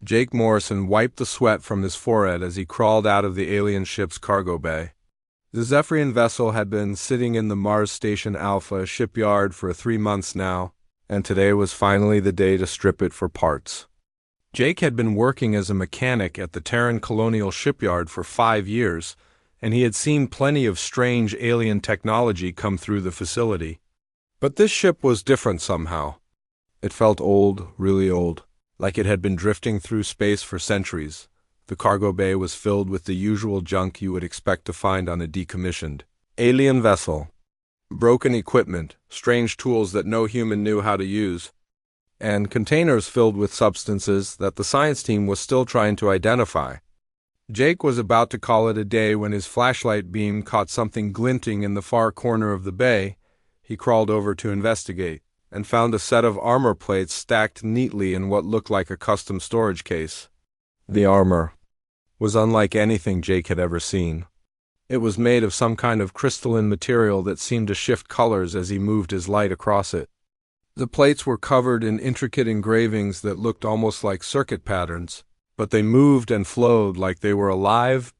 Jake Morrison wiped the sweat from his forehead as he crawled out of the alien ship's cargo bay. The Zephyrian vessel had been sitting in the Mars Station Alpha shipyard for 3 months now, and today was finally the day to strip it for parts. Jake had been working as a mechanic at the Terran Colonial Shipyard for 5 years, and he had seen plenty of strange alien technology come through the facility. But this ship was different somehow. It felt old, really old, like it had been drifting through space for centuries. The cargo bay was filled with the usual junk you would expect to find on a decommissioned alien vessel. Broken equipment, strange tools that no human knew how to use, and containers filled with substances that the science team was still trying to identify. Jake was about to call it a day when his flashlight beam caught something glinting in the far corner of the bay. He crawled over to investigate, and found a set of armor plates stacked neatly in what looked like a custom storage case. The armor was unlike anything Jake had ever seen. It was made of some kind of crystalline material that seemed to shift colors as he moved his light across it. The plates were covered in intricate engravings that looked almost like circuit patterns, but they moved and flowed like they were alive.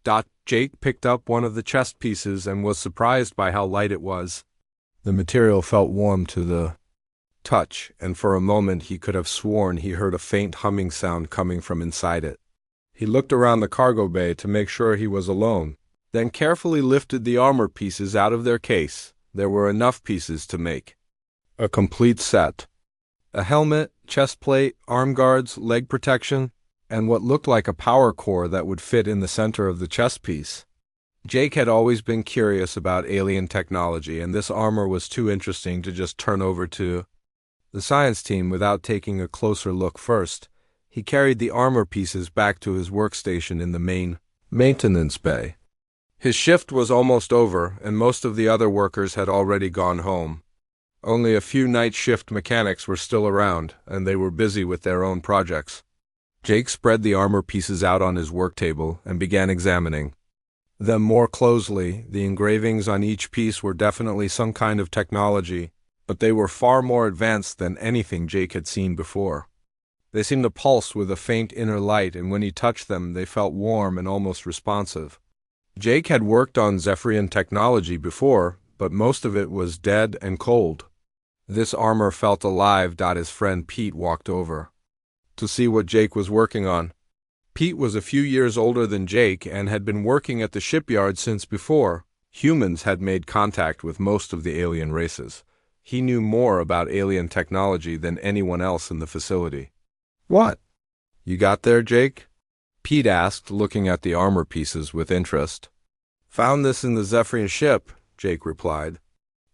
Jake picked up one of the chest pieces and was surprised by how light it was. The material felt warm to the touch, and for a moment he could have sworn he heard a faint humming sound coming from inside it. He looked around the cargo bay to make sure he was alone, then carefully lifted the armor pieces out of their case. There were enough pieces to make a complete set. A helmet, chest plate, arm guards, leg protection, and what looked like a power core that would fit in the center of the chest piece. Jake had always been curious about alien technology, and this armor was too interesting to just turn over to the science team without taking a closer look first. He carried the armor pieces back to his workstation in the main maintenance bay. His shift was almost over, and most of the other workers had already gone home. Only a few night shift mechanics were still around, and they were busy with their own projects. Jake spread the armor pieces out on his work table and began examining them more closely. The engravings on each piece were definitely some kind of technology, but they were far more advanced than anything Jake had seen before. They seemed to pulse with a faint inner light, and when he touched them, they felt warm and almost responsive. Jake had worked on Zephyrian technology before, but most of it was dead and cold. This armor felt alive. His friend Pete walked over to see what Jake was working on. Pete was a few years older than Jake and had been working at the shipyard since before humans had made contact with most of the alien races. He knew more about alien technology than anyone else in the facility. "What? You got there, Jake?" Pete asked, looking at the armor pieces with interest. "Found this in the Zephyrian ship," Jake replied.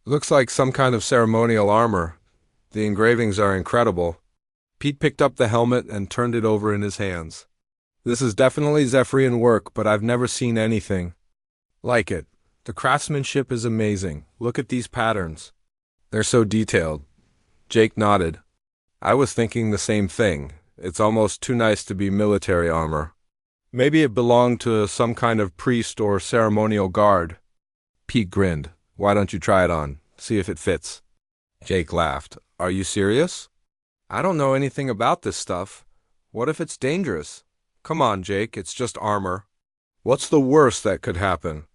"Looks like some kind of ceremonial armor. The engravings are incredible." Pete picked up the helmet and turned it over in his hands. "This is definitely Zephyrian work, but I've never seen anything like it. The craftsmanship is amazing. Look at these patterns. They're so detailed." Jake nodded. "I was thinking the same thing. It's almost too nice to be military armor. Maybe it belonged to some kind of priest or ceremonial guard." Pete grinned. "Why don't you try it on? See if it fits." Jake laughed. "Are you serious? I don't know anything about this stuff. What if it's dangerous?" "Come on, Jake, it's just armor. What's the worst that could happen?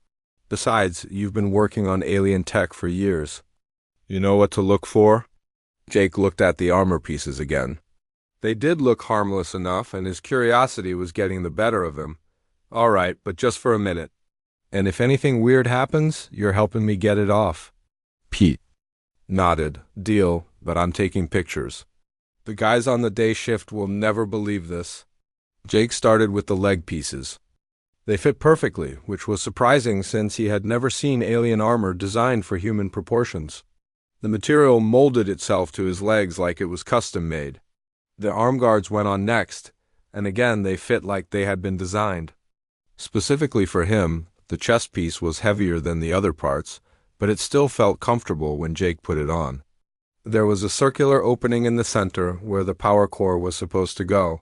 Besides, you've been working on alien tech for years. You know what to look for?" Jake looked at the armor pieces again. They did look harmless enough, and his curiosity was getting the better of him. "All right, but just for a minute. And if anything weird happens, you're helping me get it off." Pete nodded. "Deal, but I'm taking pictures. The guys on the day shift will never believe this." Jake started with the leg pieces. They fit perfectly, which was surprising since he had never seen alien armor designed for human proportions. The material molded itself to his legs like it was custom-made. The arm guards went on next, and again they fit like they had been designed. Specifically for him, the chest piece was heavier than the other parts, but it still felt comfortable when Jake put it on. There was a circular opening in the center where the power core was supposed to go.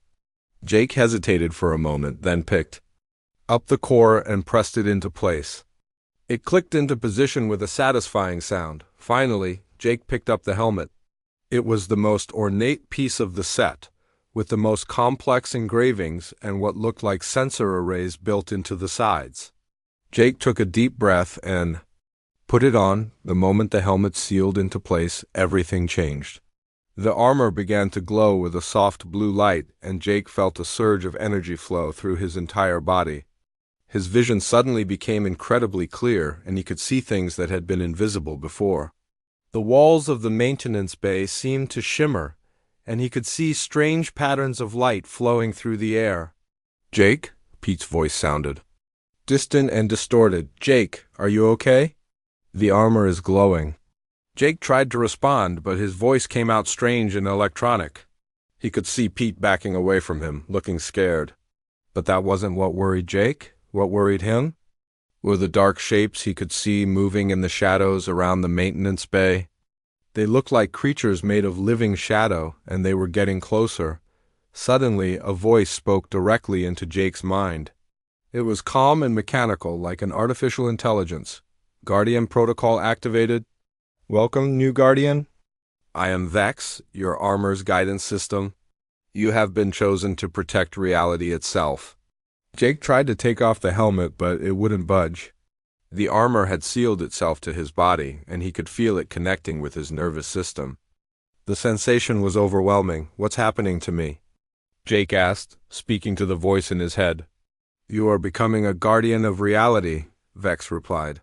Jake hesitated for a moment, then picked up the core and pressed it into place. It clicked into position with a satisfying sound. Finally, Jake picked up the helmet. It was the most ornate piece of the set, with the most complex engravings and what looked like sensor arrays built into the sides. Jake took a deep breath and put it on. The moment the helmet sealed into place, everything changed. The armor began to glow with a soft blue light, and Jake felt a surge of energy flow through his entire body. His vision suddenly became incredibly clear, and he could see things that had been invisible before. The walls of the maintenance bay seemed to shimmer, and he could see strange patterns of light flowing through the air. "Jake?" Pete's voice sounded. Distant and distorted. "Jake, are you okay?" "The armor is glowing." Jake tried to respond, but his voice came out strange and electronic. He could see Pete backing away from him, looking scared. But that wasn't what worried Jake. What worried him were the dark shapes he could see moving in the shadows around the maintenance bay. They looked like creatures made of living shadow, and they were getting closer. Suddenly, a voice spoke directly into Jake's mind. It was calm and mechanical, like an artificial intelligence. "Guardian protocol activated. Welcome, new Guardian. I am Vex, your armor's guidance system. You have been chosen to protect reality itself." Jake tried to take off the helmet, but it wouldn't budge. The armor had sealed itself to his body, and he could feel it connecting with his nervous system. The sensation was overwhelming. "What's happening to me?" Jake asked, speaking to the voice in his head. "You are becoming a guardian of reality," Vex replied.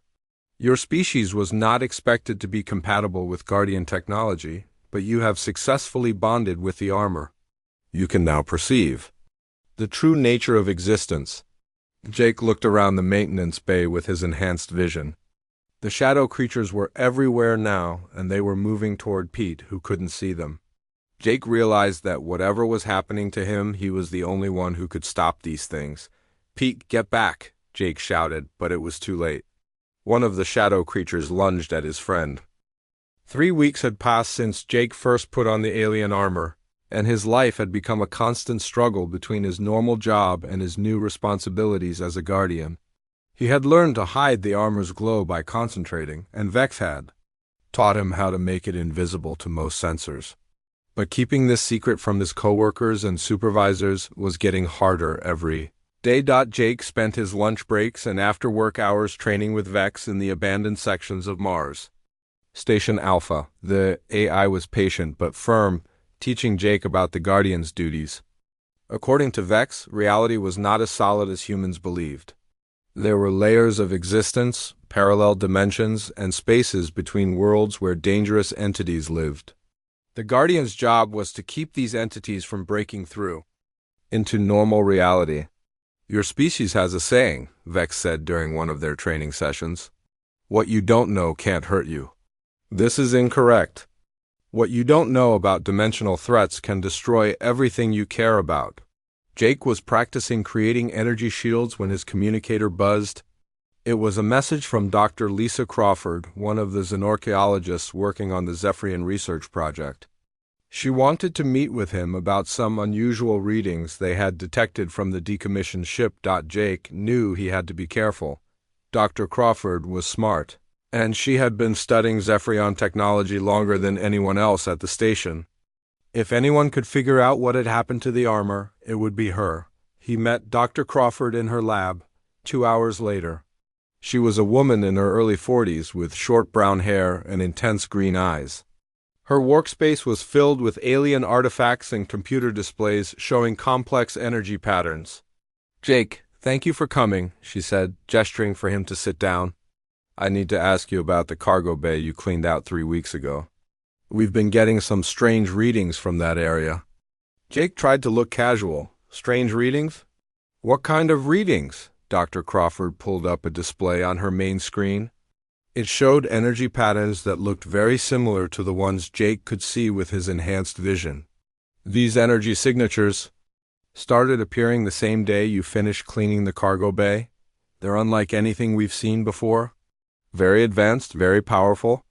"Your species was not expected to be compatible with Guardian technology, but you have successfully bonded with the armor. You can now perceive the true nature of existence." Jake looked around the maintenance bay with his enhanced vision. The shadow creatures were everywhere now, and they were moving toward Pete, who couldn't see them. Jake realized that whatever was happening to him, he was the only one who could stop these things. "Pete, get back!" Jake shouted, but it was too late. One of the shadow creatures lunged at his friend. 3 weeks had passed since Jake first put on the alien armor, and his life had become a constant struggle between his normal job and his new responsibilities as a guardian. He had learned to hide the armor's glow by concentrating, and Vex had taught him how to make it invisible to most sensors. But keeping this secret from his coworkers and supervisors was getting harder every day. Jake spent his lunch breaks and after-work hours training with Vex in the abandoned sections of Mars. Station Alpha. The AI was patient but firm, teaching Jake about the Guardian's duties. According to Vex, reality was not as solid as humans believed. There were layers of existence, parallel dimensions, and spaces between worlds where dangerous entities lived. The Guardian's job was to keep these entities from breaking through into normal reality. "Your species has a saying," Vex said during one of their training sessions. "What you don't know can't hurt you." This is incorrect. What you don't know about dimensional threats can destroy everything you care about. Jake was practicing creating energy shields when his communicator buzzed. It was a message from Dr. Lisa Crawford, one of the xenorchaeologists working on the Zephyrian research project. She wanted to meet with him about some unusual readings they had detected from the decommissioned ship. Jake knew he had to be careful. Dr. Crawford was smart, and she had been studying Zephyrian technology longer than anyone else at the station. If anyone could figure out what had happened to the armor, it would be her. He met Dr. Crawford in her lab 2 hours later. She was a woman in her early 40s with short brown hair and intense green eyes. Her workspace was filled with alien artifacts and computer displays showing complex energy patterns. "Jake, thank you for coming," she said, gesturing for him to sit down. "I need to ask you about the cargo bay you cleaned out 3 weeks ago. We've been getting some strange readings from that area." Jake tried to look casual. "Strange readings? What kind of readings?" Dr. Crawford pulled up a display on her main screen. It showed energy patterns that looked very similar to the ones Jake could see with his enhanced vision. "These energy signatures started appearing the same day you finished cleaning the cargo bay. They're unlike anything we've seen before. Very advanced, very powerful.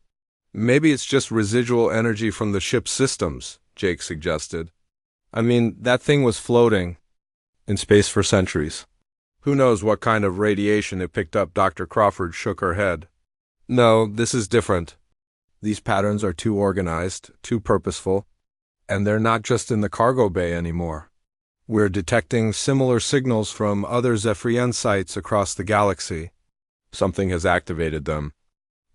Maybe it's just residual energy from the ship's systems," Jake suggested. "I mean, that thing was floating in space for centuries. Who knows what kind of radiation it picked up?" Dr. Crawford shook her head. "No, this is different. These patterns are too organized, too purposeful. And they're not just in the cargo bay anymore. We're detecting similar signals from other Zephyrian sites across the galaxy. Something has activated them.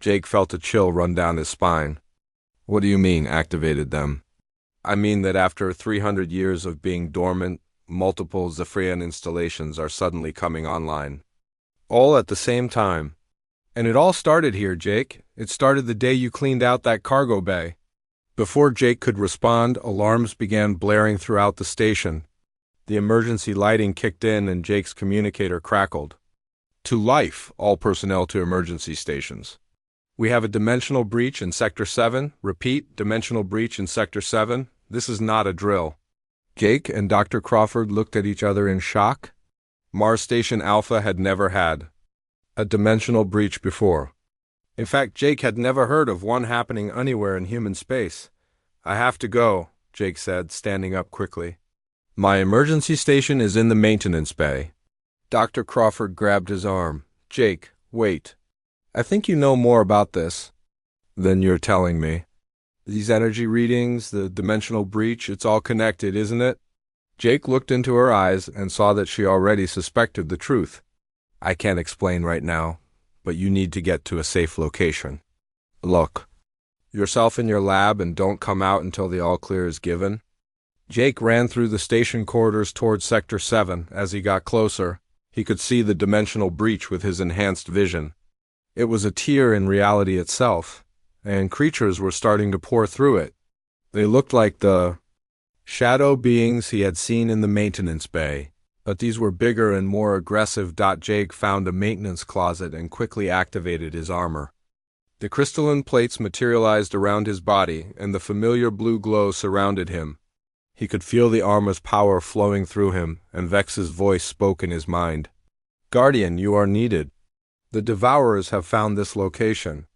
Jake felt a chill run down his spine. What do you mean, activated them? I mean that after 300 years of being dormant, multiple Zephyrian installations are suddenly coming online. All at the same time. And it all started here, Jake. It started the day you cleaned out that cargo bay. Before Jake could respond, alarms began blaring throughout the station. The emergency lighting kicked in and Jake's communicator crackled. To life, all personnel to emergency stations. We have a dimensional breach in Sector 7. Repeat, dimensional breach in Sector 7. This is not a drill. Jake and Dr. Crawford looked at each other in shock. Mars Station Alpha had never had a dimensional breach before. In fact, Jake had never heard of one happening anywhere in human space. I have to go, Jake said, standing up quickly. My emergency station is in the maintenance bay. Dr. Crawford grabbed his arm. Jake, wait. I think you know more about this than you're telling me. These energy readings, the dimensional breach, it's all connected, isn't it? Jake looked into her eyes and saw that she already suspected the truth. I can't explain right now, but you need to get to a safe location. Look, yourself in your lab and don't come out until the all-clear is given. Jake ran through the station corridors towards Sector 7. As he got closer, he could see the dimensional breach with his enhanced vision. It was a tier in reality itself, and creatures were starting to pour through it. They looked like the shadow beings he had seen in the maintenance bay, but these were bigger and more aggressive. Jake found a maintenance closet and quickly activated his armor. The crystalline plates materialized around his body, and the familiar blue glow surrounded him. He could feel the armor's power flowing through him, and Vex's voice spoke in his mind. Guardian, you are needed. The Devourers have found this location.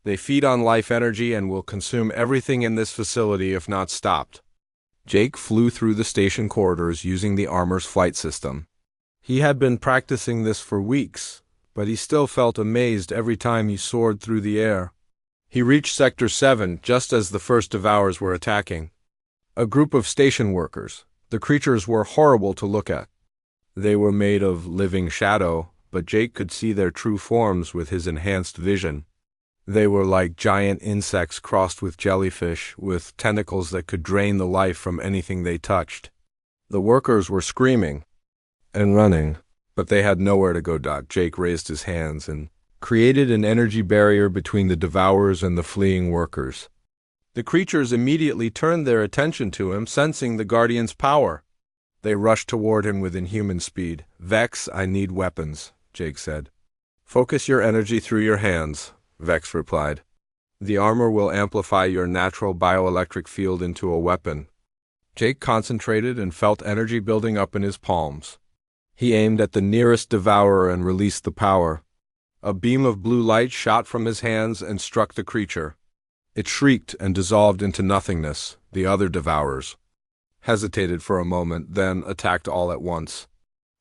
They feed on life energy and will consume everything in this facility if not stopped. Jake flew through the station corridors using the armor's flight system. He had been practicing this for weeks, but he still felt amazed every time he soared through the air. He reached Sector 7 just as the first Devourers were attacking. A group of station workers. The creatures were horrible to look at. They were made of living shadow, but Jake could see their true forms with his enhanced vision. They were like giant insects crossed with jellyfish, with tentacles that could drain the life from anything they touched. The workers were screaming and running, but they had nowhere to go. Jake raised his hands and created an energy barrier between the Devourers and the fleeing workers. The creatures immediately turned their attention to him, sensing the Guardian's power. They rushed toward him with inhuman speed. Vex, I need weapons, Jake said. Focus your energy through your hands, Vex replied. The armor will amplify your natural bioelectric field into a weapon. Jake concentrated and felt energy building up in his palms. He aimed at the nearest Devourer and released the power. A beam of blue light shot from his hands and struck the creature. It shrieked and dissolved into nothingness. The other Devourers hesitated for a moment, then attacked all at once.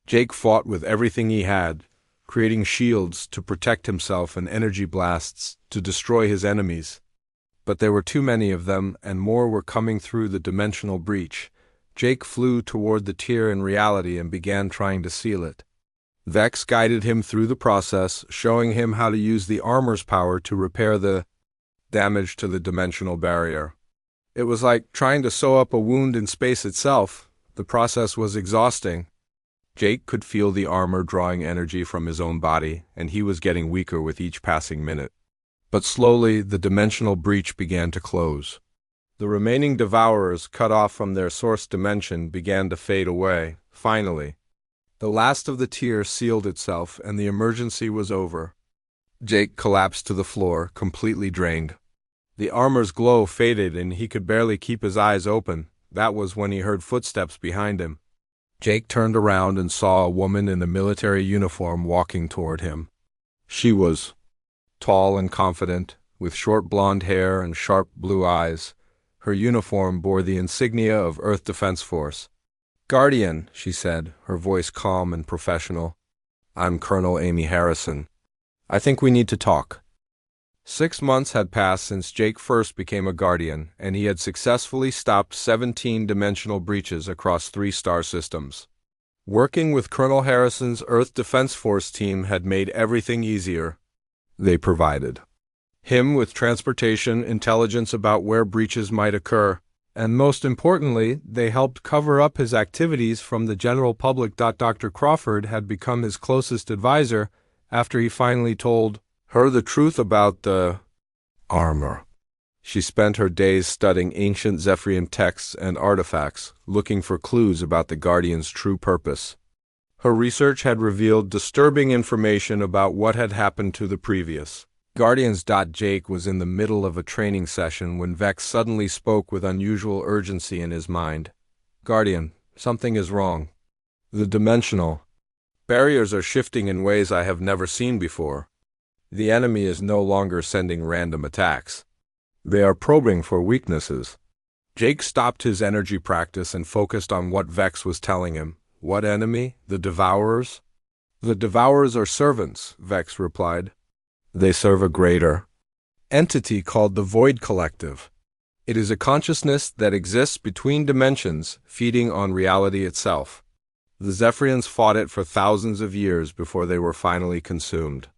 Jake fought with everything he had, creating shields to protect himself and energy blasts to destroy his enemies. But there were too many of them, and more were coming through the dimensional breach. Jake flew toward the tier in reality and began trying to seal it. Vex guided him through the process, showing him how to use the armor's power to repair the damage to the dimensional barrier. It was like trying to sew up a wound in space itself. The process was exhausting. Jake could feel the armor drawing energy from his own body, and he was getting weaker with each passing minute. But slowly, the dimensional breach began to close. The remaining Devourers, cut off from their source dimension, began to fade away. Finally, the last of the tier sealed itself, and the emergency was over. Jake collapsed to the floor, completely drained. The armor's glow faded, and he could barely keep his eyes open. That was when he heard footsteps behind him. Jake turned around and saw a woman in a military uniform walking toward him. She was tall and confident, with short blonde hair and sharp blue eyes. Her uniform bore the insignia of Earth Defense Force. Guardian, she said, her voice calm and professional. I'm Colonel Amy Harrison. I think we need to talk. 6 months had passed since Jake first became a Guardian, and he had successfully stopped 17 dimensional breaches across 3 star systems. Working with Colonel Harrison's Earth Defense Force team had made everything easier. They provided him with transportation, intelligence about where breaches might occur, and most importantly, they helped cover up his activities from the general public. Dr. Crawford had become his closest advisor after he finally told her the truth about the armor. She spent her days studying ancient Zephyrian texts and artifacts, looking for clues about the Guardian's true purpose. Her research had revealed disturbing information about what had happened to the previous Guardians. Jake was in the middle of a training session when Vex suddenly spoke with unusual urgency in his mind. "Guardian, something is wrong. The dimensional barriers are shifting in ways I have never seen before. The enemy is no longer sending random attacks. They are probing for weaknesses." Jake stopped his energy practice and focused on what Vex was telling him. "What enemy? The Devourers?" "The Devourers are servants," Vex replied. "They serve a greater entity called the Void Collective. It is a consciousness that exists between dimensions, feeding on reality itself. The Zephyrians fought it for thousands of years before they were finally consumed."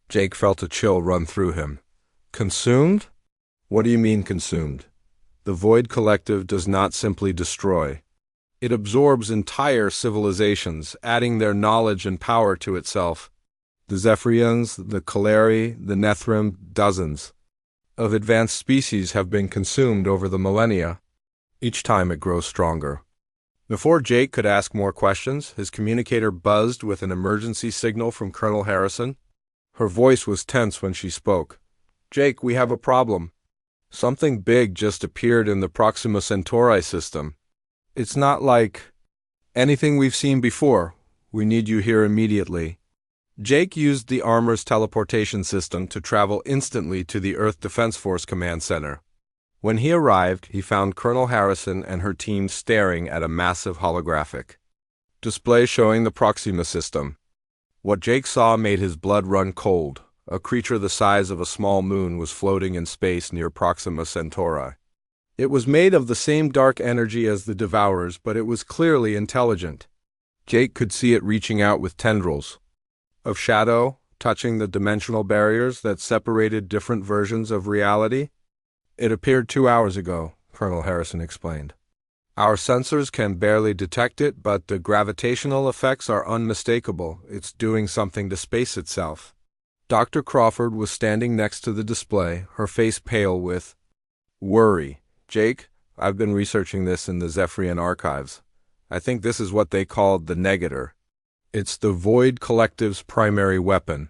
Jake felt a chill run through him. "Consumed? What do you mean consumed?" "The Void Collective does not simply destroy. It absorbs entire civilizations, adding their knowledge and power to itself. The Zephyrians, the Kaleri, the Nethrim, dozens of advanced species have been consumed over the millennia. Each time it grows stronger." Before Jake could ask more questions, his communicator buzzed with an emergency signal from Colonel Harrison. Her voice was tense when she spoke. "Jake, we have a problem. Something big just appeared in the Proxima Centauri system. It's not like anything we've seen before. We need you here immediately." Jake used the armor's teleportation system to travel instantly to the Earth Defense Force Command Center. When he arrived, he found Colonel Harrison and her team staring at a massive holographic display showing the Proxima system. What Jake saw made his blood run cold. A creature the size of a small moon was floating in space near Proxima Centauri. It was made of the same dark energy as the Devourers, but it was clearly intelligent. Jake could see it reaching out with tendrils of shadow, touching the dimensional barriers that separated different versions of reality. "It appeared 2 hours ago," Colonel Harrison explained. "Our sensors can barely detect it, but the gravitational effects are unmistakable. It's doing something to space itself." Dr. Crawford was standing next to the display, her face pale with worry. "Jake, I've been researching this in the Zephyrian archives. I think this is what they called the Negator. It's the Void Collective's primary weapon."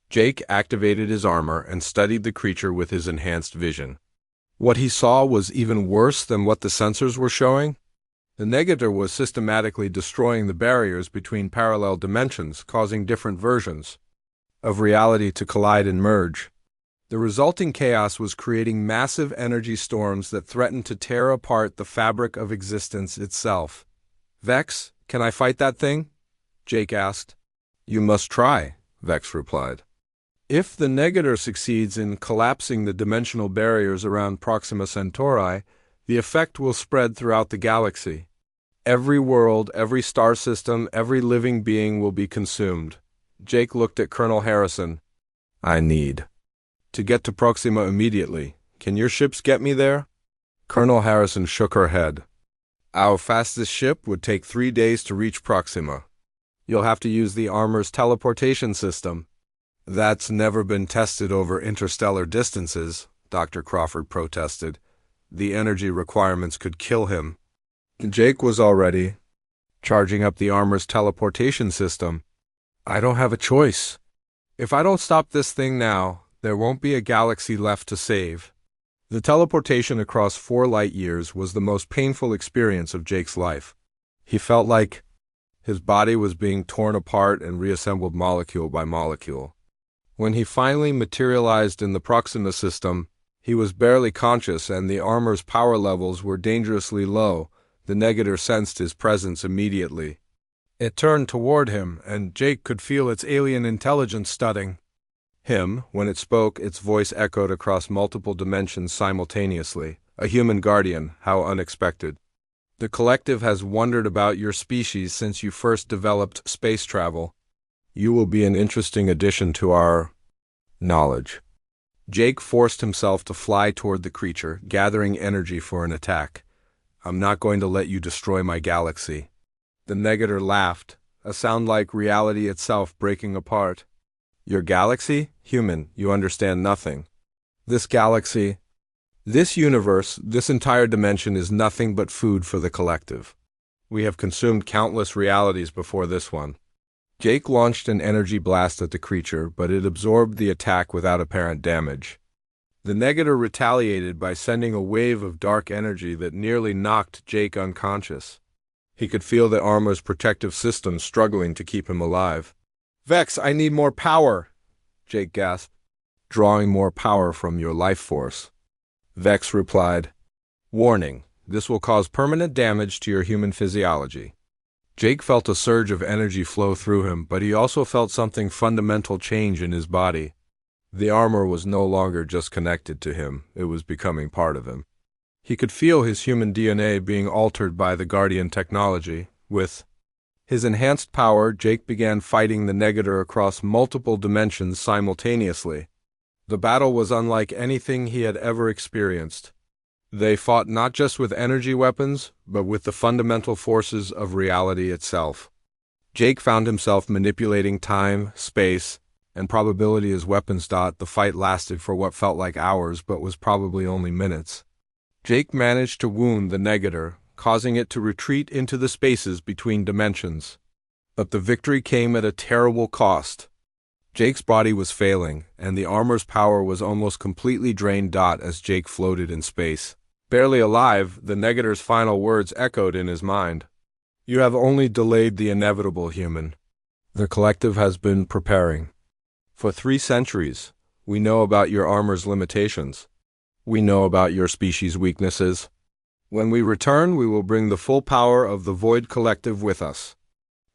Jake activated his armor and studied the creature with his enhanced vision. What he saw was even worse than what the sensors were showing. The Negator was systematically destroying the barriers between parallel dimensions, causing different versions of reality to collide and merge. The resulting chaos was creating massive energy storms that threatened to tear apart the fabric of existence itself. "Vex, can I fight that thing?" Jake asked. "You must try," Vex replied. "If the Negator succeeds in collapsing the dimensional barriers around Proxima Centauri, the effect will spread throughout the galaxy. Every world, every star system, every living being will be consumed." Jake looked at Colonel Harrison. "I need to get to Proxima immediately. Can your ships get me there?" Colonel Harrison shook her head. "Our fastest ship would take 3 days to reach Proxima. You'll have to use the armor's teleportation system." "That's never been tested over interstellar distances," Dr. Crawford protested. "The energy requirements could kill him." Jake was already charging up the armor's teleportation system. "I don't have a choice. If I don't stop this thing now, there won't be a galaxy left to save." The teleportation across 4 light years was the most painful experience of Jake's life. He felt like his body was being torn apart and reassembled molecule by molecule. When he finally materialized in the Proxima system, he was barely conscious and the armor's power levels were dangerously low. The Negator sensed his presence immediately. It turned toward him, and Jake could feel its alien intelligence studying Him, when it spoke, its voice echoed across multiple dimensions simultaneously. A human guardian, how unexpected. The collective has wondered about your species since you first developed space travel. You will be an interesting addition to our knowledge. Jake forced himself to fly toward the creature, gathering energy for an attack. I'm not going to let you destroy my galaxy. The negator laughed, a sound like reality itself breaking apart. Your galaxy? Human, you understand nothing. This galaxy, this universe, this entire dimension is nothing but food for the collective. We have consumed countless realities before this one. Jake launched an energy blast at the creature, but it absorbed the attack without apparent damage. The negator retaliated by sending a wave of dark energy that nearly knocked Jake unconscious. He could feel the armor's protective system struggling to keep him alive. Vex, I need more power, Jake gasped. Drawing more power from your life force. Vex replied, warning, this will cause permanent damage to your human physiology. Jake felt a surge of energy flow through him, but he also felt something fundamental change in his body. The armor was no longer just connected to him, it was becoming part of him. He could feel his human DNA being altered by the Guardian technology. With his enhanced power, Jake began fighting the negator across multiple dimensions simultaneously. The battle was unlike anything he had ever experienced. They fought not just with energy weapons, but with the fundamental forces of reality itself. Jake found himself manipulating time, space, and probability as weapons. The fight lasted for what felt like hours, but was probably only minutes. Jake managed to wound the negator, causing it to retreat into the spaces between dimensions. But the victory came at a terrible cost. Jake's body was failing, and the armor's power was almost completely drained. As Jake floated in space, barely alive, the negator's final words echoed in his mind. You have only delayed the inevitable, human. The collective has been preparing. For 3 centuries, we know about your armor's limitations. We know about your species' weaknesses. When we return, we will bring the full power of the Void Collective with us.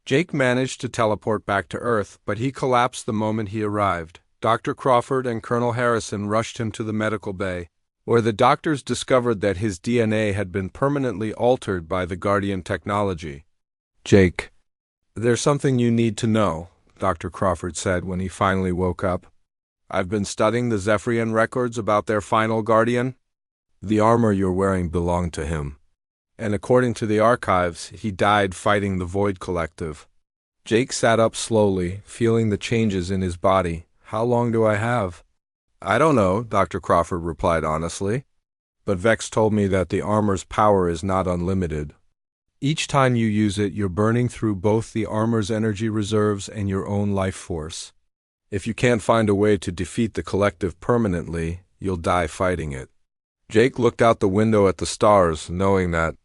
Jake managed to teleport back to Earth, but he collapsed the moment he arrived. Dr. Crawford and Colonel Harrison rushed him to the medical bay, where the doctors discovered that his DNA had been permanently altered by the Guardian technology. Jake, there's something you need to know, Dr. Crawford said when he finally woke up. I've been studying the Zephyrian records about their final Guardian. The armor you're wearing belonged to him. And according to the archives, he died fighting the Void Collective. Jake sat up slowly, feeling the changes in his body. How long do I have? I don't know, Dr. Crawford replied honestly. But Vex told me that the armor's power is not unlimited. Each time you use it, you're burning through both the armor's energy reserves and your own life force. If you can't find a way to defeat the collective permanently, you'll die fighting it. Jake looked out the window at the stars, knowing that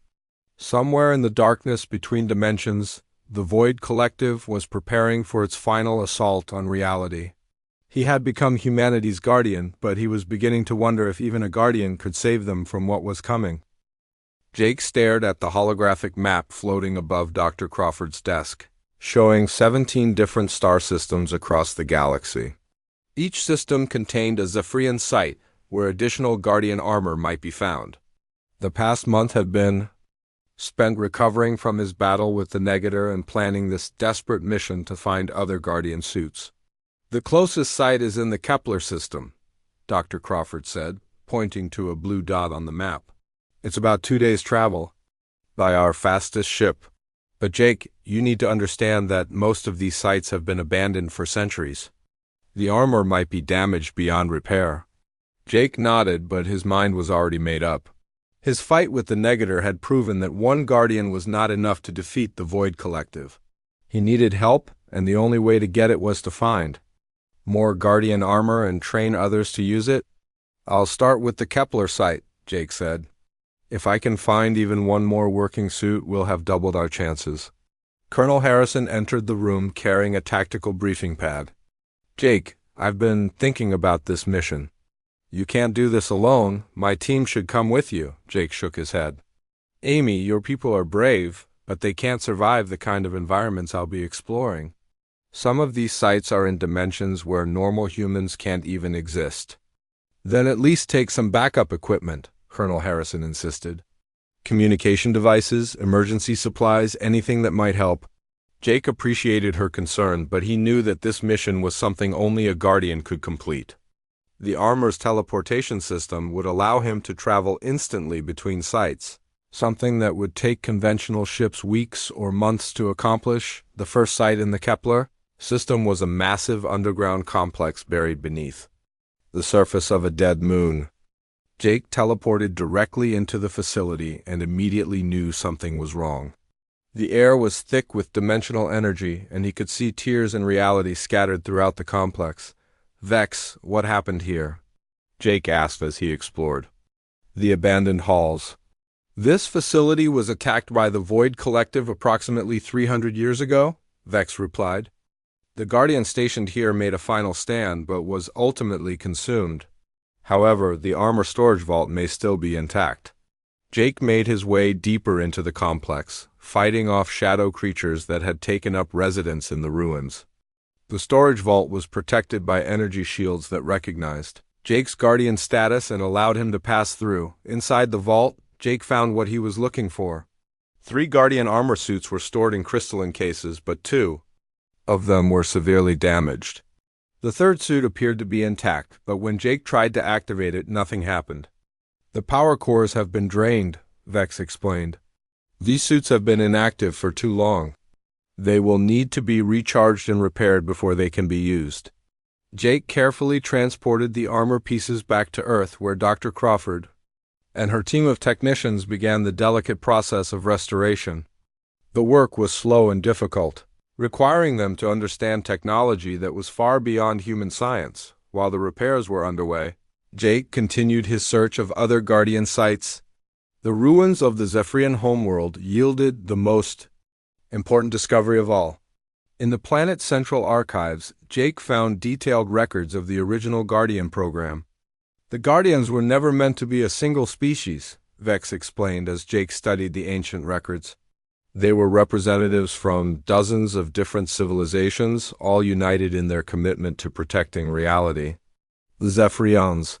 somewhere in the darkness between dimensions, the Void Collective was preparing for its final assault on reality. He had become humanity's guardian, but he was beginning to wonder if even a guardian could save them from what was coming. Jake stared at the holographic map floating above Dr. Crawford's desk, showing 17 different star systems across the galaxy. Each system contained a Zephyrian site where additional Guardian armor might be found. The past month had been spent recovering from his battle with the negator and planning this desperate mission to find other Guardian suits. The closest site is in the Kepler system, Dr. Crawford said, pointing to a blue dot on the map. It's about 2 days' travel by our fastest ship. But Jake, you need to understand that most of these sites have been abandoned for centuries. The armor might be damaged beyond repair. Jake nodded, but his mind was already made up. His fight with the negator had proven that one Guardian was not enough to defeat the Void Collective. He needed help, and the only way to get it was to find more Guardian armor and train others to use it. I'll start with the Kepler site, Jake said. If I can find even one more working suit, we'll have doubled our chances. Colonel Harrison entered the room carrying a tactical briefing pad. Jake, I've been thinking about this mission. You can't do this alone. My team should come with you, Jake shook his head. Amy, your people are brave, but they can't survive the kind of environments I'll be exploring. Some of these sites are in dimensions where normal humans can't even exist. Then at least take some backup equipment, Colonel Harrison insisted. Communication devices, emergency supplies, anything that might help. Jake appreciated her concern, but he knew that this mission was something only a Guardian could complete. The armor's teleportation system would allow him to travel instantly between sites, something that would take conventional ships weeks or months to accomplish. The first site in the Kepler system was a massive underground complex buried beneath the surface of a dead moon. Jake teleported directly into the facility and immediately knew something was wrong. The air was thick with dimensional energy, and he could see tears and reality scattered throughout the complex. "Vex, what happened here?" Jake asked as he explored the abandoned halls. "This facility was attacked by the Void Collective approximately 300 years ago," Vex replied. "The Guardian stationed here made a final stand, but was ultimately consumed. However, the armor storage vault may still be intact." Jake made his way deeper into the complex, fighting off shadow creatures that had taken up residence in the ruins. The storage vault was protected by energy shields that recognized Jake's Guardian status and allowed him to pass through. Inside the vault, Jake found what he was looking for. 3 Guardian armor suits were stored in crystalline cases, but 2 of them were severely damaged. The third suit appeared to be intact, but when Jake tried to activate it, nothing happened. "The power cores have been drained," Vex explained. "These suits have been inactive for too long. They will need to be recharged and repaired before they can be used." Jake carefully transported the armor pieces back to Earth, where Dr. Crawford and her team of technicians began the delicate process of restoration. The work was slow and difficult, requiring them to understand technology that was far beyond human science. While the repairs were underway, Jake continued his search of other Guardian sites. The ruins of the Zephyrian homeworld yielded the most important discovery of all. In the planet's central archives, Jake found detailed records of the original Guardian program. "The Guardians were never meant to be a single species," Vex explained as Jake studied the ancient records. "They were representatives from dozens of different civilizations, all united in their commitment to protecting reality. The Zephyrians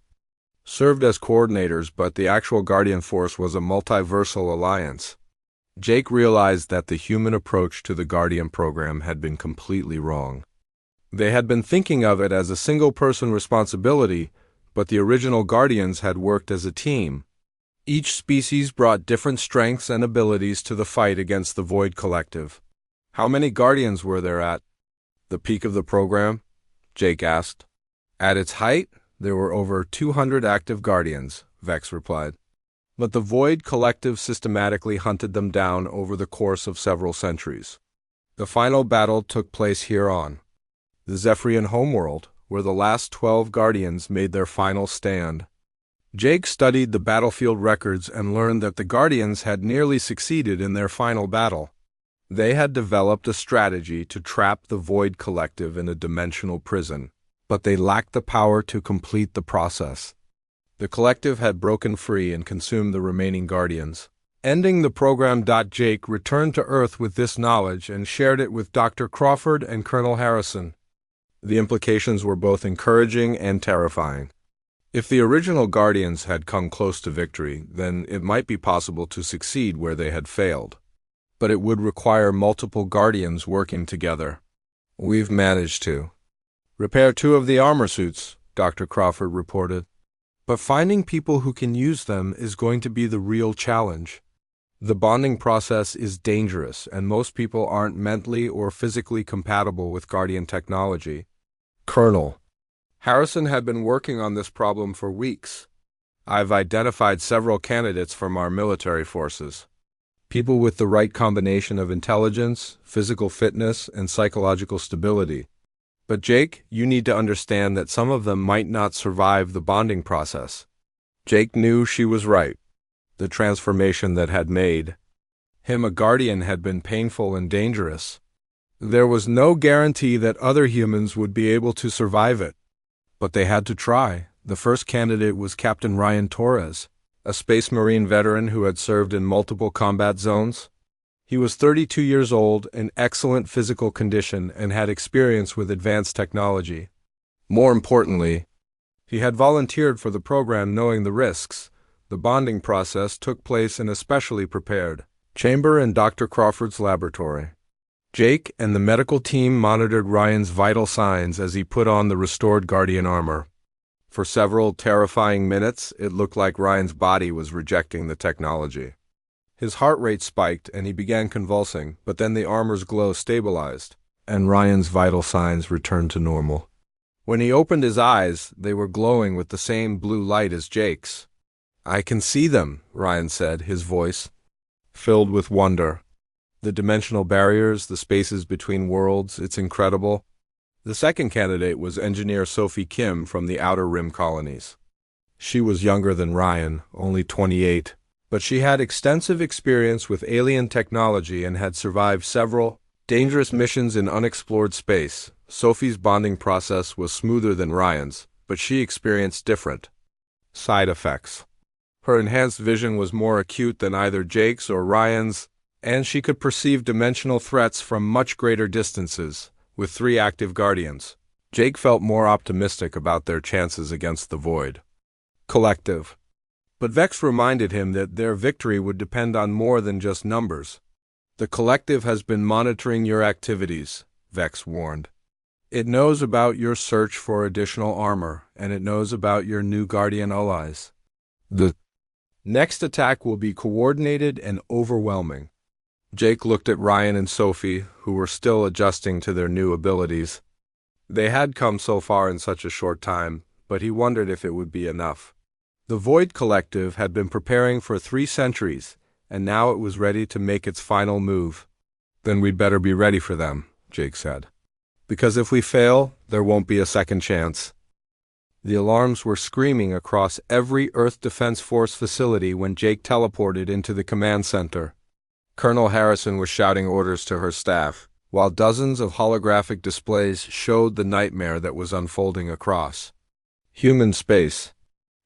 served as coordinators, but the actual Guardian force was a multiversal alliance." Jake realized that the human approach to the Guardian program had been completely wrong. They had been thinking of it as a single-person responsibility, but the original Guardians had worked as a team. Each species brought different strengths and abilities to the fight against the Void Collective. "How many Guardians were there at the peak of the program?" Jake asked. "At its height, there were over 200 active Guardians," Vex replied. "But the Void Collective systematically hunted them down over the course of several centuries. The final battle took place here on the Zephyrian homeworld, where the last 12 Guardians made their final stand." Jake studied the battlefield records and learned that the Guardians had nearly succeeded in their final battle. They had developed a strategy to trap the Void Collective in a dimensional prison, but they lacked the power to complete the process. The Collective had broken free and consumed the remaining Guardians, ending the program. Jake returned to Earth with this knowledge and shared it with Dr. Crawford and Colonel Harrison. The implications were both encouraging and terrifying. If the original Guardians had come close to victory, then it might be possible to succeed where they had failed. But it would require multiple Guardians working together. "We've managed to repair 2 of the armor suits," Dr. Crawford reported. "But finding people who can use them is going to be the real challenge. The bonding process is dangerous, and most people aren't mentally or physically compatible with Guardian technology." Colonel Harrison had been working on this problem for weeks. "I've identified several candidates from our military forces. People with the right combination of intelligence, physical fitness, and psychological stability. But Jake, you need to understand that some of them might not survive the bonding process." Jake knew she was right. The transformation that had made him a Guardian had been painful and dangerous. There was no guarantee that other humans would be able to survive it. But they had to try. The first candidate was Captain Ryan Torres, a Space Marine veteran who had served in multiple combat zones. He was 32 years old, in excellent physical condition, and had experience with advanced technology. More importantly, he had volunteered for the program knowing the risks. The bonding process took place in a specially prepared chamber in Dr. Crawford's laboratory. Jake and the medical team monitored Ryan's vital signs as he put on the restored Guardian armor. For several terrifying minutes, it looked like Ryan's body was rejecting the technology. His heart rate spiked and he began convulsing, but then the armor's glow stabilized, and Ryan's vital signs returned to normal. When he opened his eyes, they were glowing with the same blue light as Jake's. "I can see them," Ryan said, his voice filled with wonder. "The dimensional barriers, the spaces between worlds, it's incredible." The second candidate was engineer Sophie Kim from the Outer Rim colonies. She was younger than Ryan, only 28, but she had extensive experience with alien technology and had survived several dangerous missions in unexplored space. Sophie's bonding process was smoother than Ryan's, but she experienced different side effects. Her enhanced vision was more acute than either Jake's or Ryan's, and she could perceive dimensional threats from much greater distances. With 3 active Guardians, Jake felt more optimistic about their chances against the Void Collective. But Vex reminded him that their victory would depend on more than just numbers. "The Collective has been monitoring your activities," Vex warned. "It knows about your search for additional armor, and it knows about your new Guardian allies. The next attack will be coordinated and overwhelming." Jake looked at Ryan and Sophie, who were still adjusting to their new abilities. They had come so far in such a short time, but he wondered if it would be enough. The Void Collective had been preparing for 3 centuries, and now it was ready to make its final move. "Then we'd better be ready for them," Jake said. "Because if we fail, there won't be a second chance." The alarms were screaming across every Earth Defense Force facility when Jake teleported into the command center. Colonel Harrison was shouting orders to her staff, while dozens of holographic displays showed the nightmare that was unfolding across human space.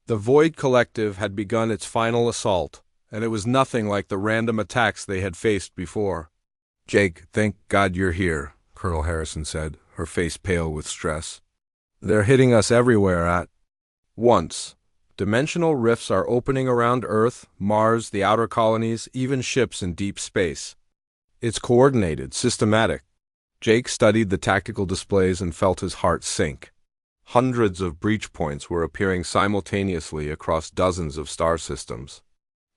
The Void Collective had begun its final assault, and it was nothing like the random attacks they had faced before. "Jake, thank God you're here," Colonel Harrison said, her face pale with stress. "They're hitting us everywhere at once. Dimensional rifts are opening around Earth, Mars, the outer colonies, even ships in deep space. It's coordinated, systematic." Jake studied the tactical displays and felt his heart sink. Hundreds of breach points were appearing simultaneously across dozens of star systems.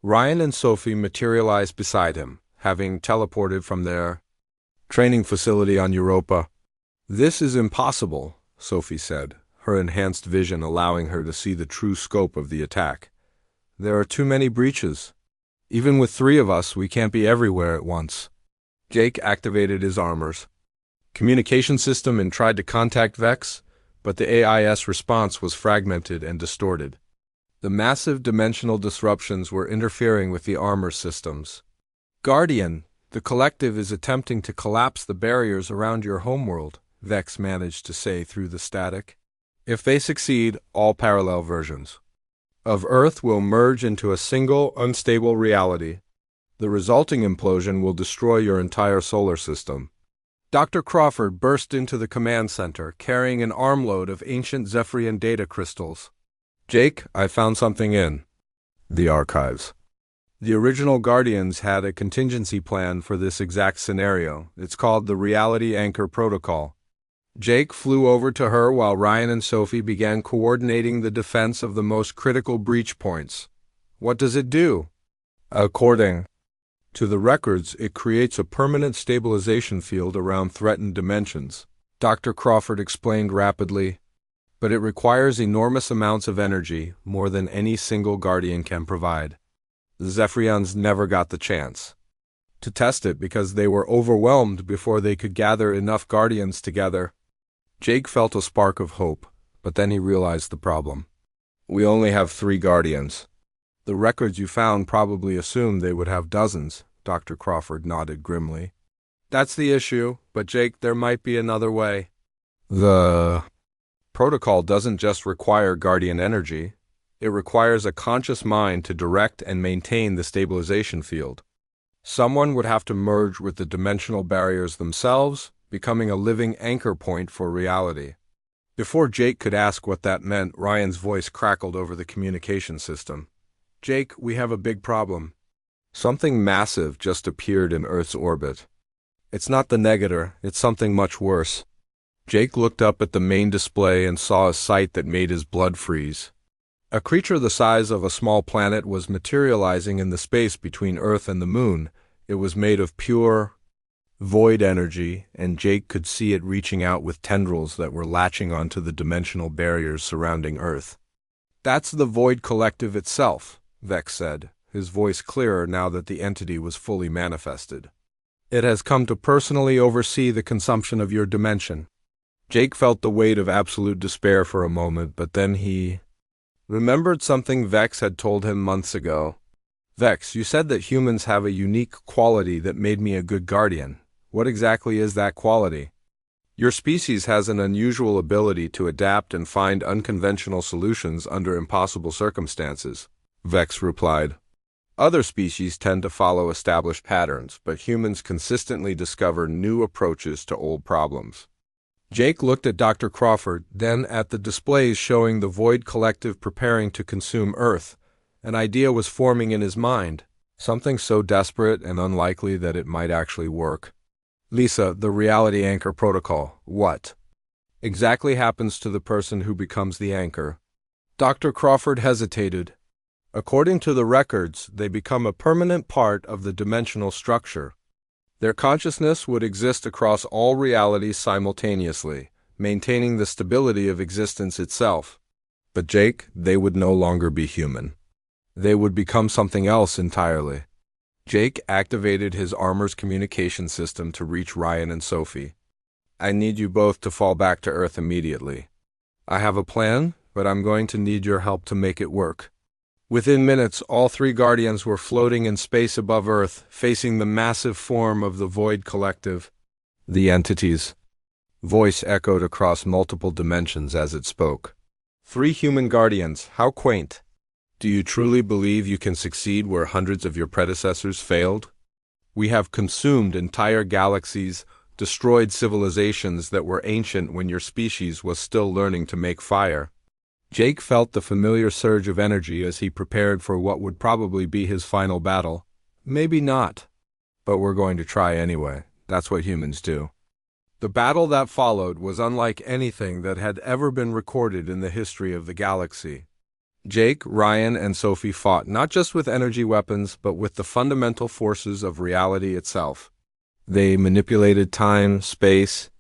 Ryan and Sophie materialized beside him, having teleported from their training facility on Europa. "This is impossible," Sophie said, her enhanced vision allowing her to see the true scope of the attack. "There are too many breaches. Even with 3 of us, we can't be everywhere at once." Jake activated his armor's communication system and tried to contact Vex, but the AIS response was fragmented and distorted. The massive dimensional disruptions were interfering with the armor systems. "Guardian, the Collective is attempting to collapse the barriers around your homeworld," Vex managed to say through the static. "If they succeed, all parallel versions of Earth will merge into a single, unstable reality. The resulting implosion will destroy your entire solar system." Dr. Crawford burst into the command center, carrying an armload of ancient Zephyrian data crystals. "Jake, I found something in the archives." The original Guardians had a contingency plan for this exact scenario. It's called the Reality Anchor Protocol. Jake flew over to her while Ryan and Sophie began coordinating the defense of the most critical breach points. "What does it do?" "According to the records, it creates a permanent stabilization field around threatened dimensions," Dr. Crawford explained rapidly. "But it requires enormous amounts of energy, more than any single Guardian can provide. The Zephyrians never got the chance to test it because they were overwhelmed before they could gather enough Guardians together." Jake felt a spark of hope, but then he realized the problem. "We only have 3 Guardians. The records you found probably assumed they would have dozens," Dr. Crawford nodded grimly. "That's the issue, but Jake, there might be another way. The protocol doesn't just require Guardian energy. It requires a conscious mind to direct and maintain the stabilization field. Someone would have to merge with the dimensional barriers themselves, becoming a living anchor point for reality. Before Jake could ask what that meant, Ryan's voice crackled over the communication system. "Jake, we have a big problem. Something massive just appeared in Earth's orbit. It's not the negator, it's something much worse." Jake looked up at the main display and saw a sight that made his blood freeze. A creature the size of a small planet was materializing in the space between Earth and the Moon. It was made of pure, void energy, and Jake could see it reaching out with tendrils that were latching onto the dimensional barriers surrounding Earth. "That's the Void Collective itself," Vex said, his voice clearer now that the entity was fully manifested. "It has come to personally oversee the consumption of your dimension." Jake felt the weight of absolute despair for a moment, but then he remembered something Vex had told him months ago. "Vex, you said that humans have a unique quality that made me a good guardian. What exactly is that quality?" "Your species has an unusual ability to adapt and find unconventional solutions under impossible circumstances," Vex replied. "Other species tend to follow established patterns, but humans consistently discover new approaches to old problems." Jake looked at Dr. Crawford, then at the displays showing the Void Collective preparing to consume Earth. An idea was forming in his mind, something so desperate and unlikely that it might actually work. "Lisa, the reality anchor protocol, what exactly happens to the person who becomes the anchor?" Dr. Crawford hesitated. "According to the records, they become a permanent part of the dimensional structure. Their consciousness would exist across all realities simultaneously, maintaining the stability of existence itself. But Jake, they would no longer be human. They would become something else entirely." Jake activated his armor's communication system to reach Ryan and Sophie. "I need you both to fall back to Earth immediately. I have a plan, but I'm going to need your help to make it work." Within minutes, all three Guardians were floating in space above Earth, facing the massive form of the Void Collective. "The entity's voice echoed across multiple dimensions as it spoke. "Three human Guardians, how quaint. Do you truly believe you can succeed where hundreds of your predecessors failed? We have consumed entire galaxies, destroyed civilizations that were ancient when your species was still learning to make fire." Jake felt the familiar surge of energy as he prepared for what would probably be his final battle. "Maybe not, but we're going to try anyway. That's what humans do." The battle that followed was unlike anything that had ever been recorded in the history of the galaxy. Jake, Ryan, and Sophie fought not just with energy weapons, but with the fundamental forces of reality itself. They manipulated time, space,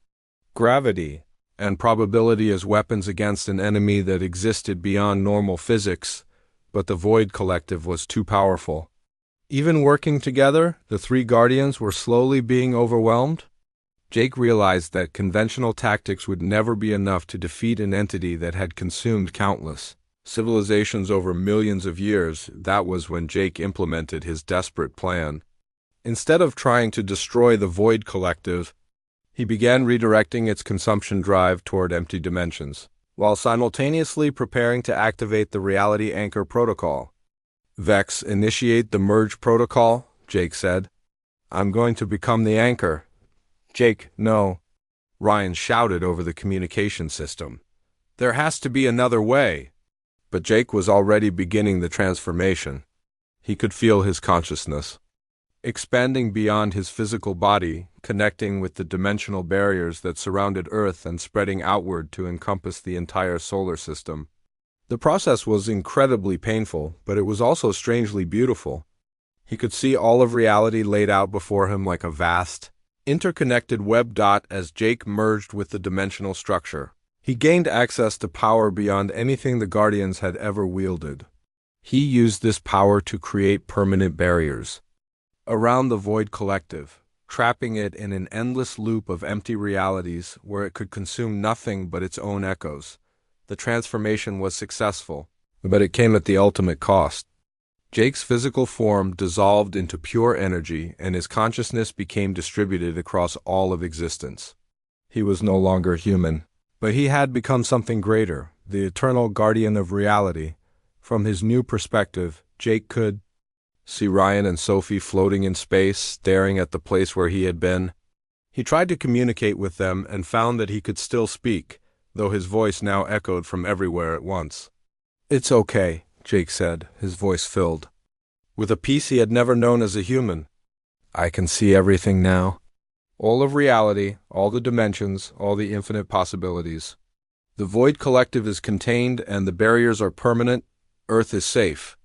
gravity, and probability as weapons against an enemy that existed beyond normal physics, but the Void Collective was too powerful. Even working together, the three Guardians were slowly being overwhelmed. Jake realized that conventional tactics would never be enough to defeat an entity that had consumed countless civilizations over millions of years. That was when Jake implemented his desperate plan. Instead of trying to destroy the Void Collective, he began redirecting its consumption drive toward empty dimensions, while simultaneously preparing to activate the Reality Anchor Protocol. "Vex, initiate the Merge Protocol," Jake said. "I'm going to become the anchor." "Jake, no," Ryan shouted over the communication system. "There has to be another way." But Jake was already beginning the transformation. He could feel his consciousness expanding beyond his physical body, connecting with the dimensional barriers that surrounded Earth and spreading outward to encompass the entire solar system. The process was incredibly painful, but it was also strangely beautiful. He could see all of reality laid out before him like a vast, interconnected web as Jake merged with the dimensional structure. He gained access to power beyond anything the Guardians had ever wielded. He used this power to create permanent barriers around the Void Collective, trapping it in an endless loop of empty realities where it could consume nothing but its own echoes. The transformation was successful, but it came at the ultimate cost. Jake's physical form dissolved into pure energy, and his consciousness became distributed across all of existence. He was no longer human, but he had become something greater, the eternal guardian of reality. From his new perspective, Jake could see Ryan and Sophie floating in space, staring at the place where he had been. He tried to communicate with them and found that he could still speak, though his voice now echoed from everywhere at once. "It's okay," Jake said, his voice filled with a peace he had never known as a human. "I can see everything now. All of reality, all the dimensions, all the infinite possibilities. The Void Collective is contained and the barriers are permanent. Earth is safe."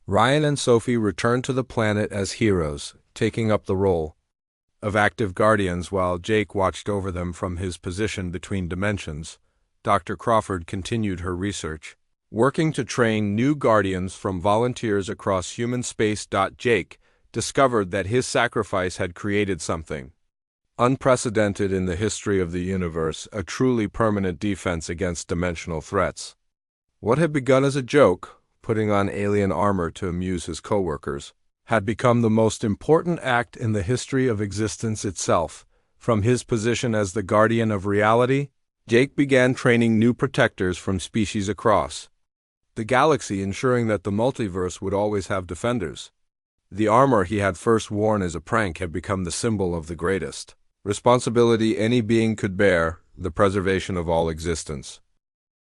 Ryan and Sophie returned to the planet as heroes, taking up the role of active guardians while Jake watched over them from his position between dimensions. Dr. Crawford continued her research, working to train new guardians from volunteers across human space. Jake discovered that his sacrifice had created something unprecedented in the history of the universe, a truly permanent defense against dimensional threats. What had begun as a joke, putting on alien armor to amuse his coworkers, had become the most important act in the history of existence itself. From his position as the guardian of reality, Jake began training new protectors from species across the galaxy, ensuring that the multiverse would always have defenders. The armor he had first worn as a prank had become the symbol of the greatest responsibility any being could bear, the preservation of all existence.